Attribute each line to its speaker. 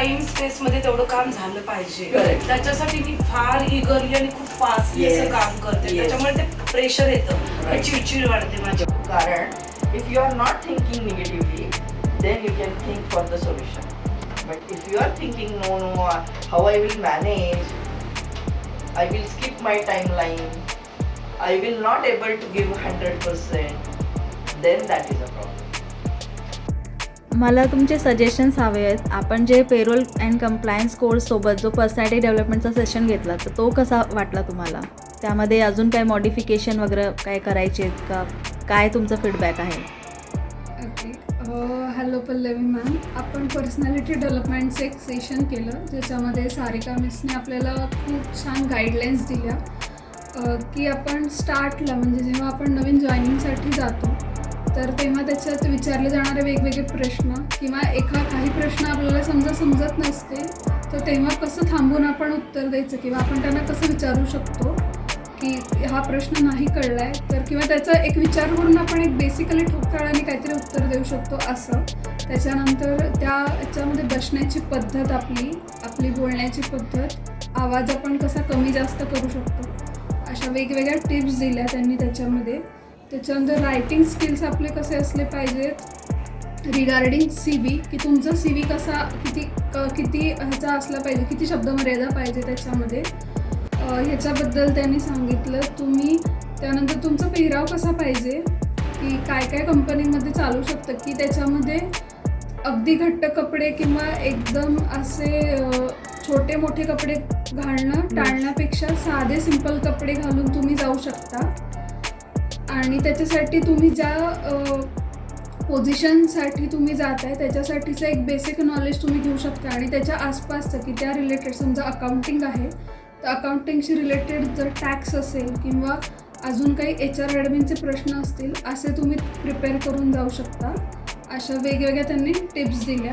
Speaker 1: Time स्पेसमध्ये तेवढं काम झालं पाहिजे. त्याच्यासाठी मी फार इगरली आणि खूप फास्टली असं काम करते. त्याच्यामुळे ते प्रेशर येतं, चिडचिड वाढते माझी.
Speaker 2: कारण if you are not thinking negatively then you can think for the solution. But if you are thinking no, how I will manage, I will skip my timeline, I will not able to give 100%, then that is a problem.
Speaker 3: मला तुमचे suggestions हवे आहेत. आपण जे payroll and compliance कोर्ससोबत जो personality डेव्हलपमेंटचा session घेतला तर तो कसा वाटला तुम्हाला? त्यामध्ये अजून काय मॉडिफिकेशन वगैरे काय करायचे आहेत का? काय तुमचा फीडबॅक आहे?
Speaker 4: हॅलो पल्लवी मॅम, आपण पर्सनॅलिटी डेव्हलपमेंटचं एक सेशन केलं ज्याच्यामध्ये सारिका मिसने आपल्याला खूप छान गाईडलाईन्स दिल्या की आपण स्टार्टला म्हणजे जेव्हा आपण नवीन जॉईनिंगसाठी जातो तर तेव्हा त्याच्यात विचारले जाणारे वेगवेगळे प्रश्न किंवा काही प्रश्न आपल्याला समजत नसते तर तेव्हा कसं थांबून आपण उत्तर द्यायचं किंवा आपण त्यांना कसं विचारू शकतो की हा प्रश्न नाही कळला आहे तर किंवा त्याचा एक विचार करून आपण एक बेसिकली ठोकताळाने काहीतरी उत्तर देऊ शकतो असं. त्याच्यानंतर याच्यामध्ये बसण्याची पद्धत, आपली बोलण्याची पद्धत, आवाज आपण कसा कमी जास्त करू शकतो, अशा वेगवेगळ्या टिप्स दिल्या त्यांनी त्याच्यामध्ये. त्याच्यानंतर रायटिंग स्किल्स आपले कसे असले पाहिजेत रिगार्डिंग CV, की तुमचा CV कसा किती ह्याचा असला पाहिजे, किती शब्दमर्यादा पाहिजे त्याच्यामध्ये, ह्याच्याबद्दल त्यांनी सांगितलं. त्यानंतर तुमचा पेहराव कसा पाहिजे, की काय कंपनीमध्ये चालू शकतं की त्याच्यामध्ये अगदी घट्ट कपडे किंवा एकदम असे छोटे मोठे कपडे घालणं टाळण्यापेक्षा साधे सिंपल कपडे घालून तुम्ही जाऊ शकता. आणि त्याच्यासाठी तुम्ही ज्या पोझिशनसाठी तुम्ही जात आहे त्याच्यासाठीचं एक बेसिक नॉलेज तुम्ही घेऊ शकता आणि त्याच्या आसपासचं की त्या रिलेटेड समजा अकाउंटिंग आहे तर अकाउंटिंगशी रिलेटेड जर टॅक्स असेल किंवा अजून काही HR ॲडमिनचे प्रश्न असतील असे तुम्ही प्रिपेअर करून जाऊ शकता. अशा वेगवेगळ्या त्यांनी टिप्स दिल्या.